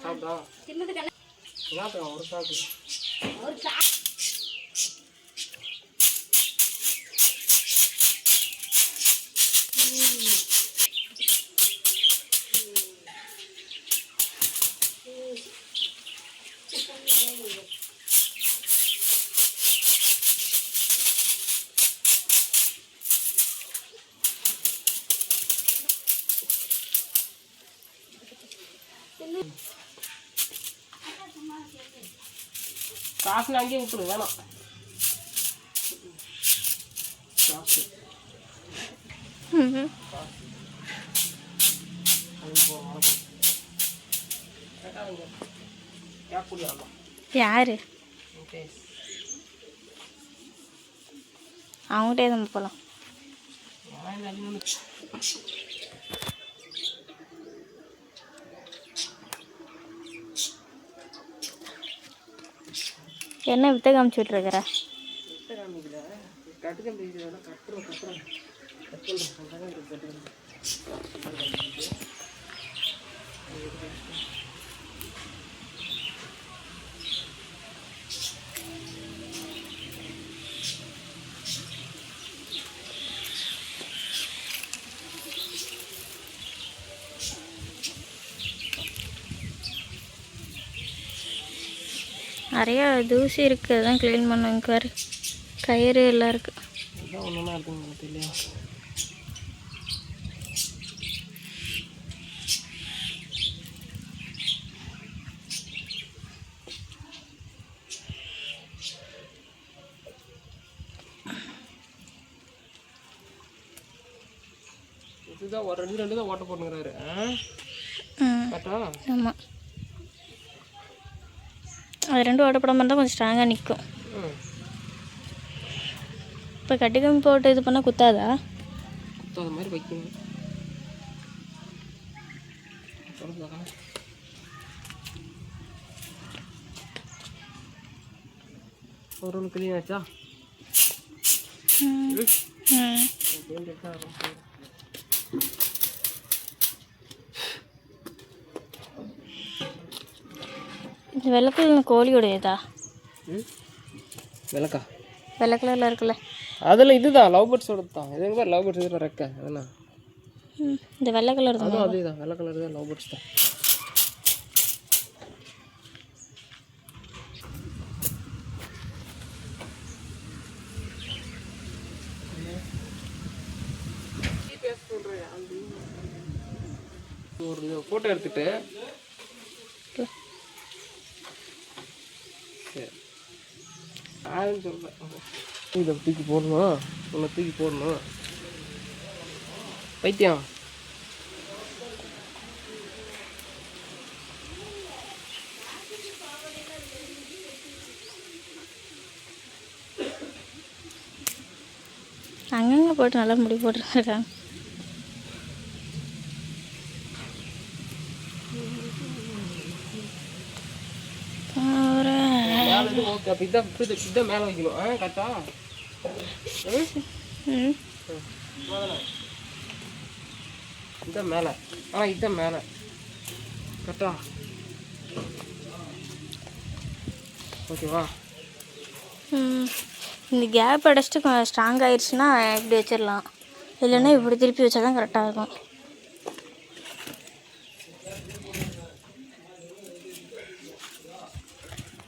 சாப்பிட்டா சாப்பிட்டா ஒரு சாப்பிட்டு காசு அங்கேயே விட்டுரு வேணாம் காசு யாரு அவங்ககிட்டே நம்ம போகலாம். என்ன வித்த காமிச்சுட்ருக்குற? நிறையா தூசி இருக்குது, அதான் க்ளீன் பண்ணுங்க. பாரு கயிறு எல்லாம் இருக்குது. இதுதான் ஒரு ரெண்டு தான் ஓட்ட போட்டுங்கிறாரு. ஆமாம், அது ரெண்டும் ஓட்டப்படாமல் இருந்தால் கொஞ்சம் ஸ்ட்ராங்காக நிற்கும். இப்போ கட்டிக்கம் போட்டு இது பண்ணால் குத்தாதா? குத்தாத மாதிரி வைக்கணும். ஒரு ஒன்று கிளீன் ஆச்சா? இந்த வெள்ளை கலர் கோழியோடையதா? விளக்கா வெள்ளை கலரில் இருக்குல்ல, அதில் இதுதான் லவ் பேர்ட்ஸோட தான். இது எங்கே லவ் பேர்ட்ஸ் இதில் ரெக்க அதெல்லாம். இந்த வெள்ளை கலர் தான். அதே தான் வெள்ளை கலர் தான் லவ் பேர்ட்ஸ் தான். ஒரு ஃபோட்டோ எடுத்துட்டு சரி சொல்கிறேன். இதை தூக்கி போடணும், உன்னை தூக்கி போடணும். பைத்தியம் அங்கங்கே போட்டு நல்லா முடி போட்டுருக்காங்க. ஓகே, அப்போ இதான் மேலே வைக்கணும். கரெக்டா? இதான் மேலே, இதான் மேலே கரெக்டா? ஓகேவா? இந்த கேப் அடைச்சிட்டு கொஞ்சம் ஸ்ட்ராங் ஆயிடுச்சுன்னா இப்படி வச்சிடலாம், இல்லைன்னா இப்படி திருப்பி வச்சா தான் கரெக்டாக இருக்கும்.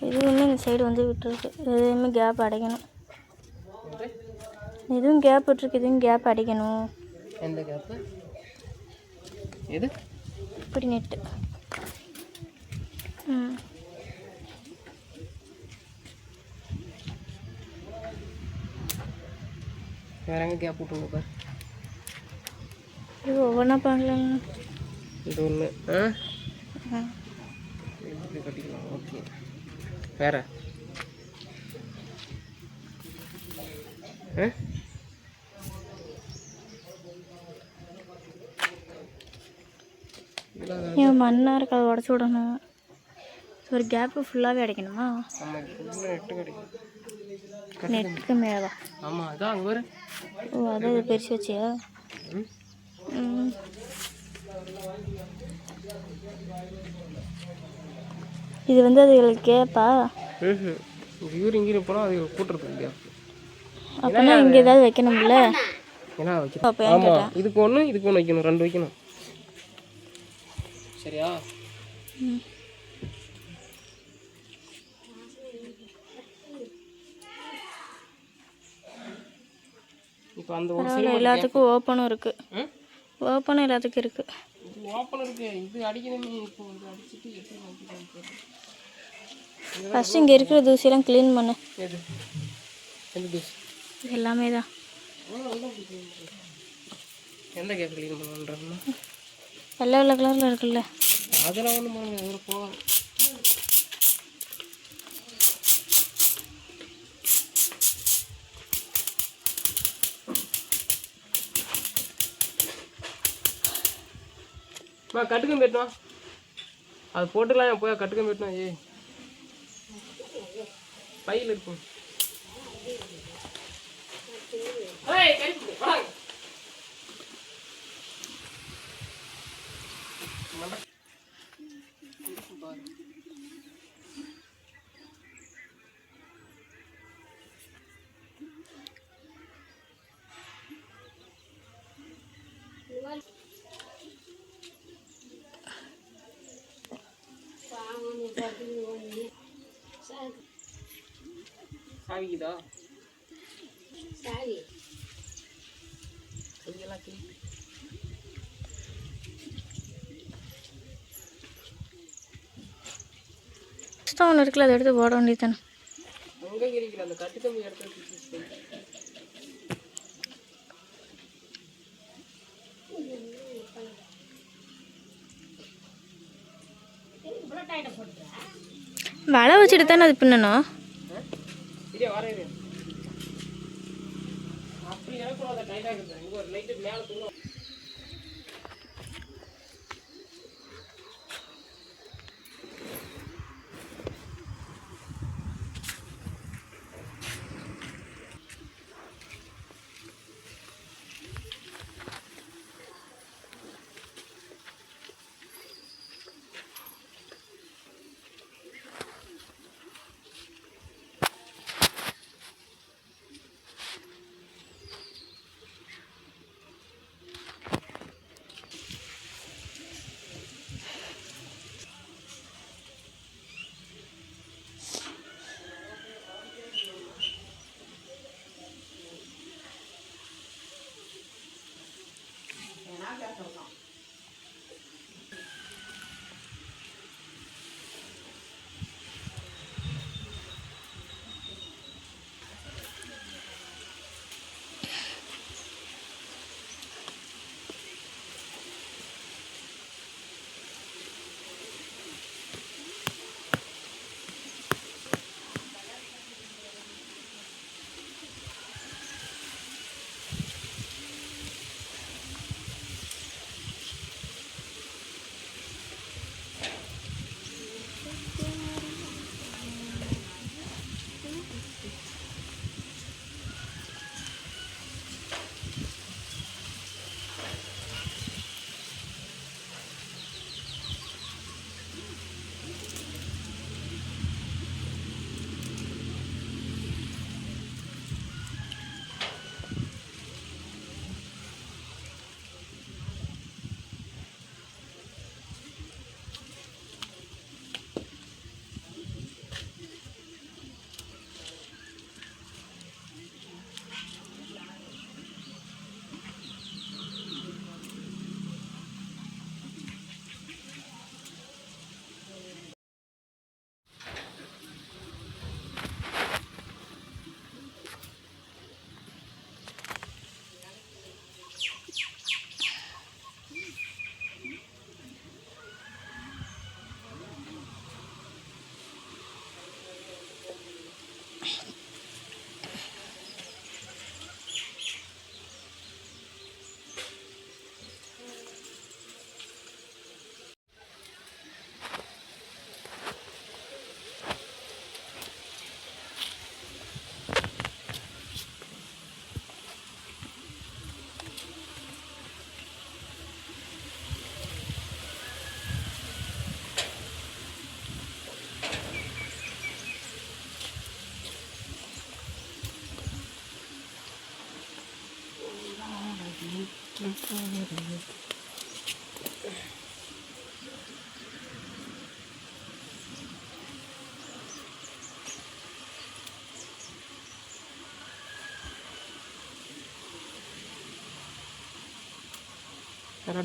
இதுவுமே இந்த சைடு வந்து விட்டுருக்கு, எதுவுமே கேப் அடைக்கணும். இதுவும் கேப் விட்டுருக்கு, இதுவும் கேப் அடைக்கணும். எந்த கேப்பு? எது? இப்படி நெட்டு. வேற எங்கே கேப் விட்டுருங்க பாரு. இது ஒவ்வொன்றா பண்ணலாம். இது ஒன்று கட்டிக்கலாம். ஓகே, வேற ஏன் மண்ணாக இருக்கு, அதை உடச்சி விடணும். ஒரு கேப்பு ஃபுல்லாகவே அடைக்கணுமா? நெட்டுக்கு மேலே. ஆமாம், அதான் அங்கே வரும். ஓ, அதான் இது பெருசு வச்சியா? இது வந்து அதுகளுக்கு கேப்பா? இவரு இங்கே போனால் அது கூட்டுறதுக்கு கேப். அப்போனா இங்கே ஏதாவது வைக்கணும்ல? ஏன்னா வைக்கணும். அப்போ ஆமாம், இதுக்கு ஒன்று இதுக்கு ஒன்று வைக்கணும், 2 வைக்கணும். சரியா? இப்போ அந்த ஒரு சைடு எல்லாத்துக்கும் ஓப்பனும் இருக்குது. ஓப்பனும் எல்லாத்துக்கும் இருக்குது. இது ஓப்பன் இருக்குது. இது அடிக்கணுமே. இப்போ இது அடிச்சுட்டு எப்படி வைக்கணும்? ஃபஸ்ட்டு இங்கே இருக்கிற தூசியெல்லாம் க்ளீன் பண்ணு. எது எந்த தூசி? எல்லாமே தான். எந்த கேப் க்ளீன் பண்ணுறோம்னா வெள்ளை வெள்ளை கலரில் இருக்குல்ல, அதெல்லாம் ஒன்றும் பண்ணுங்க, அதில் போகாது. கட்டுக்கம் போயிட்டோம். அது போட்டுக்கலாம். போய் கட்டுக்கம் போயிட்டோம். பையில் இருக்கும். சாவிக்குதா? ஒன்று இருக்குல்ல, அதை எடுத்து போட வேண்டியது தானே. அங்கே கிடைக்கல, அந்த கட்டுக்கம்பி இடத்துல. வலை வச்சுட்டு தானே அது பின்னணும். அப்படி இறக்கூடாது, டைட்டாக இருக்குது. இங்கே ஒரு லைட்டு மேலே தூரம்.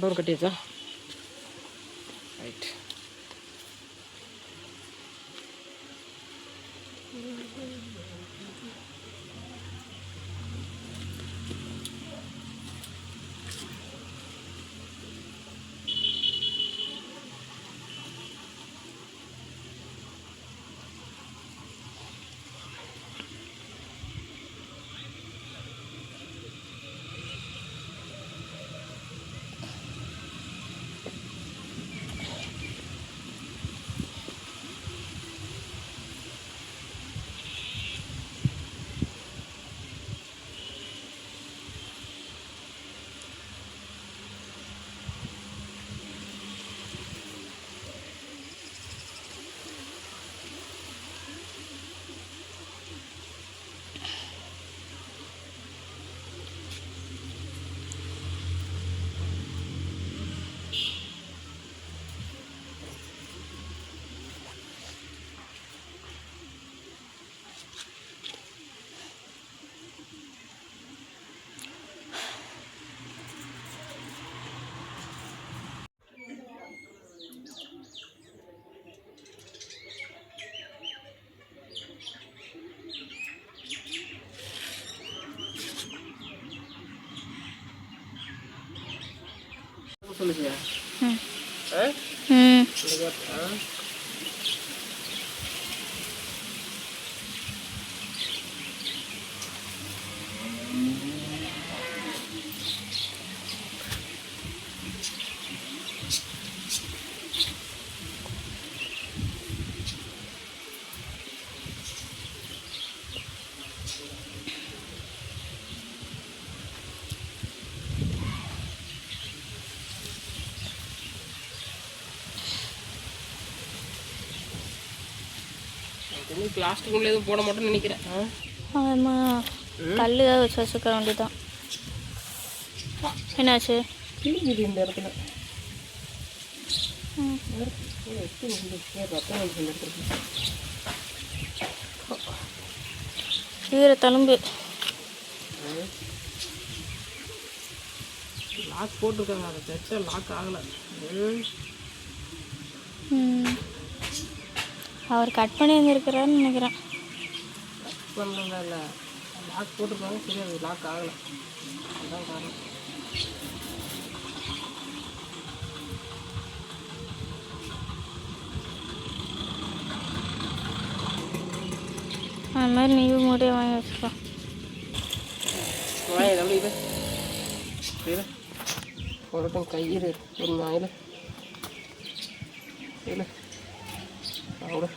டோர் கட்டியாச்சா? ரைட். சொல்லுங்க. பிளாஸ்டிக் உள்ள எதுவும் போட மாட்டோம்னு நினைக்கிறேன். ஆமாம், கல் தான் வச்சு வச்சுக்க வேண்டியதான். என்னாச்சு? கிழிக்குது இந்த இடத்துல. ஈர தழும்பு. லாக் போட்டிருக்காங்க, அதை தைச்சா லாக் ஆகலை. அவர் கட் பண்ணி வந்துருக்கிறாருன்னு நினைக்கிறேன். கட் பண்ணல, இல்லை லாக் போட்டிருக்காங்க, சரி அது லாக் ஆகலை, அதுதான் காரணம். அது மாதிரி நீயும் மூட்டையை வாங்கி வச்சுக்கோ. வாங்க தம்பி, இது ஒரு கயிறு ஒரு நாயில் இல்லை அவ்வளோ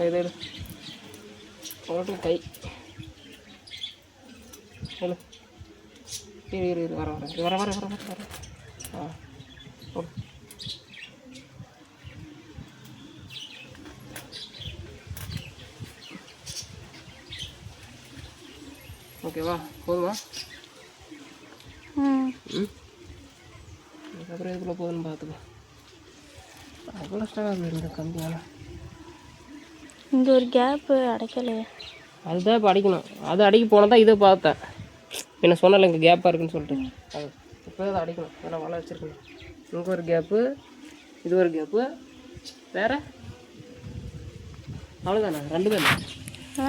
இது ஒரு கை இல்லை இரு வர வர வர வர வர வர ஆ போடு. ஓகேவா, போதுமா? அதுக்கப்புறம் இதுக்குள்ளே போதுன்னு பார்த்துக்கோ. அவ்வளோ ஸ்ட்ராங்காக இருந்த கம்பியால் இங்கே ஒரு கேப்பு அடைக்கலையே, அதுதான் இப்போ அடிக்கணும். அது அடிக்க போனால் தான் இதை பார்த்தேன். என்ன சொன்னல இங்கே கேப்பாக இருக்குன்னு சொல்லிட்டு, அது இப்போ அதை அடிக்கணும். அதெல்லாம் வலை வச்சுருக்கணும். இங்கே ஒரு கேப்பு, இது ஒரு கேப்பு, வேறு அவ்வளோதானே, ரெண்டு தானே.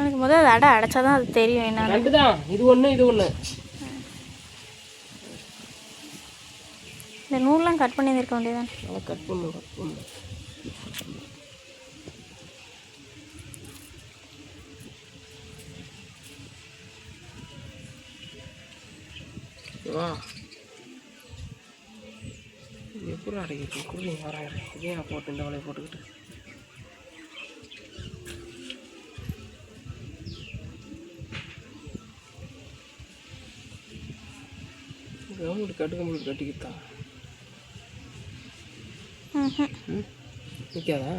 எனக்கு முதல் அது அடைச்சா தான் அது தெரியும். என்ன ரெண்டு தான், இது ஒன்று இது ஒன்று. இந்த நூல்லாம் கட் பண்ணி இருக்க வேண்டியதான். நல்லா கட் பண்ணணும். வா, எப்படி அடைக்கிறது? குருவிங்க வராங்க, இதே நான் போட்டு இந்த வலையை போட்டுக்கிட்டு கவர்மெண்ட் கட்டுக்கம்பளுக்கு கட்டிக்கிட்டான். நிற்காதா?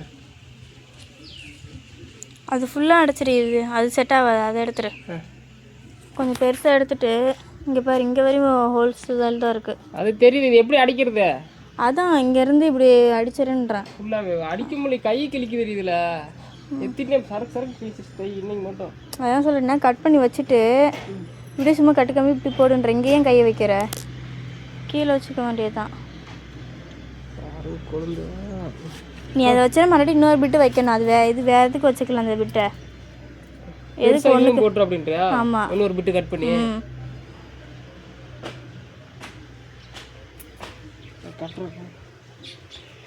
அது ஃபுல்லாக அடைச்சிருது, அது செட் ஆகாது, அதை எடுத்துரு. கொஞ்சம் பெருசாக எடுத்துட்டு இங்கே பாரு, இங்கே வரையும் ஹோல்ஸ் தான் இருக்குது. அது தெரியுது, இது எப்படி அடிக்கிறது? அதான் இங்கேருந்து இப்படி அடிச்சிருன்றேன். ஃபுல்லாகவே அடிக்க முடியல, கை கிழிக்கு தெரியுதுல. எத்தனை சரக்கு சரக்கு கிழிச்சிச்சு கை இன்னைக்கு மட்டும். அதான் சொல்கிறேன்னா கட் பண்ணி வச்சுட்டு இப்படியே சும்மா கட்டுக்காம இப்படி போடுன்ற. இங்கேயும் கையை வைக்கிற, கீழே வச்சுக்க வேண்டியதுதான். கொழுந்து நீ அதை வச்சா மறுபடியும் இன்னொரு பிட்டு வைக்கணும். அது இது வேறு எதுக்கு வச்சுக்கலாம் அந்த பிட்டை. எதுக்கு ஒன்று போட்டுரும் அப்படின்றியா? ஆமாம், இன்னொரு பிட்டு கட் பண்ணி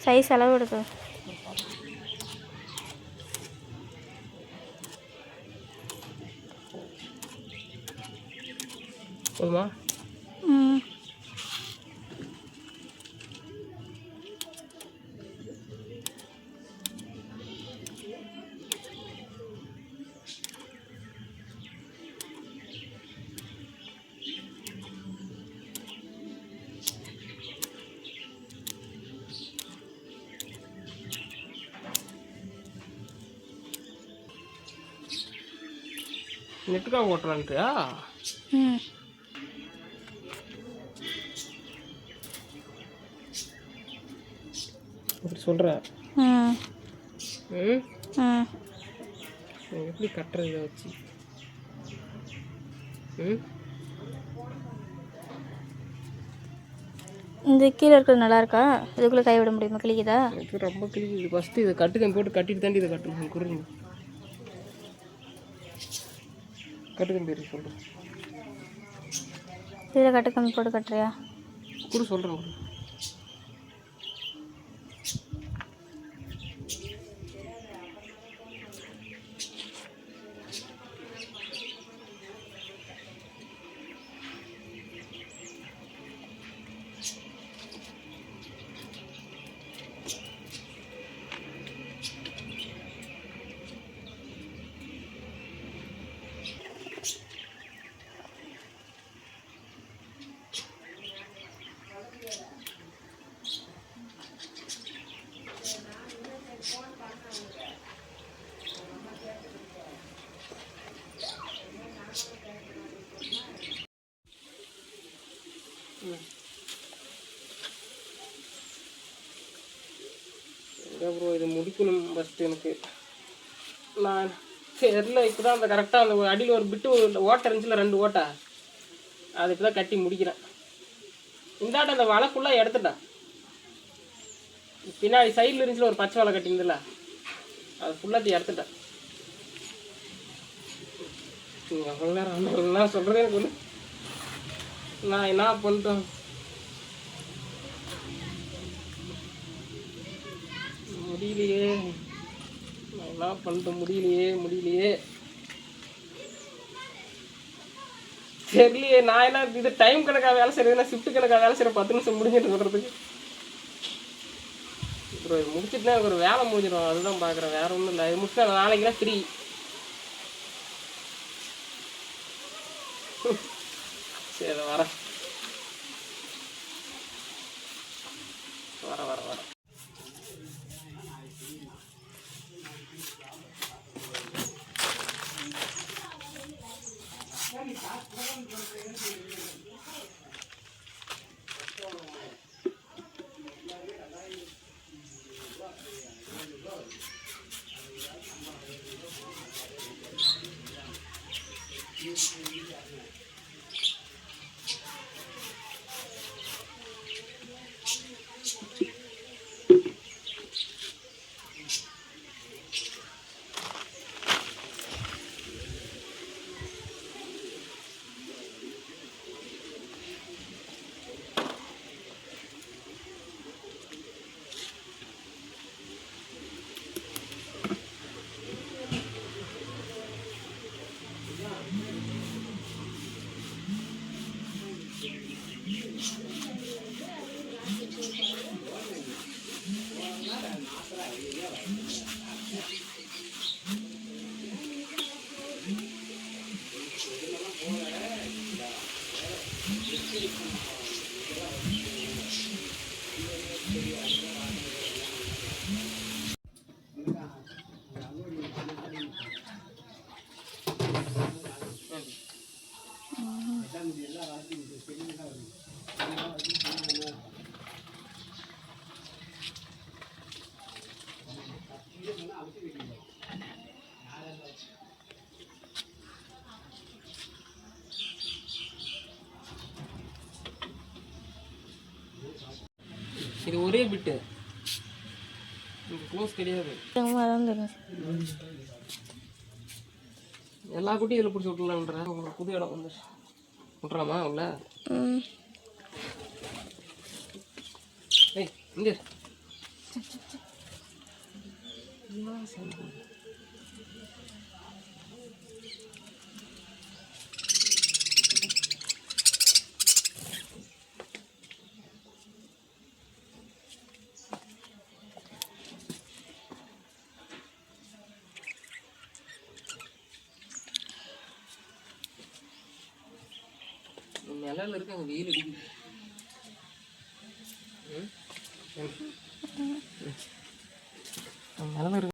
சைஸ் அளவு எடுத்து போதுமா? நெட்டுக்காக ஓட்டுறான்ட்டியா? அப்படி சொல்கிறேன். எப்படி கட்டுறது இதை வச்சு? இந்த கீழே இருக்கிறது நல்லா இருக்கா? இதுக்குள்ளே கை விட முடியுமா? கிளிக்குதா? இது ரொம்ப கிளிக்குது. ஃபஸ்ட்டு இதை கட்டுக்கன் போட்டு கட்டிட்டு தாண்டி இதை கட்டணும். குருங்க கட்டுக்கன் பேர் சொல்கிறேன். இதில் கட்டுக்கம்பி போட்டு கட்டுறியா? குரு சொல்கிறேன் குரு. அப்புறம் இதை முடிக்கணும் ஃபஸ்ட்டு. எனக்கு நான் தெரியல, இப்போ தான் அந்த கரெக்டாக அந்த அடியில் ஒரு பிட்டு ஓட்டை இருந்துச்சுல, 2 ஓட்டை, அது இப்போ தான் கட்டி முடிக்கிறேன். இந்தாட்ட அந்த வலை ஃபுல்லாக எடுத்துட்டேன். பின்னாடி சைடில் இருந்துச்சுல ஒரு பச்சை வலை கட்டியிருந்தில்ல, அது ஃபுல்லாக எடுத்துட்டேன். நீங்கள் அவ்வளோ நேரம் என்ன சொல்கிறதே எனக்கு ஒன்று. நான் என்ன பண்ணிட்டேன் முடியலையே, நான் என்ன பண்ணிட்டேன் முடியலையே தெரியலையே. நான் என்ன இது டைம் கணக்காக வேலை செய்யறதுன்னா ஷிஃப்ட் கணக்காக வேலை செய்கிற 10 நிமிஷம் முடிஞ்சிட்டு சொல்கிறதுக்கு. இப்போ முடிச்சுட்டுனா எனக்கு ஒரு வேலை முடிஞ்சிடும், அதுதான் பார்க்குறேன். வேறு ஒன்றும் இல்லை. இது முடிச்சுட்டா நாளைக்குலாம் ஃப்ரீ. சரி வரேன். இது ஒரே பிட்டு, க்ளோஸ் கிடையாது. எல்லா குட்டியும் இதில் பிடிச்சி விட்டுலான்ற உங்களுக்கு புது இடம் வந்து விட்றாமா உள்ள. ஏய் இங்கே நிழல் இருக்கு, அங்கே வெயில் அடிக்குது. நிழல் இருக்கு.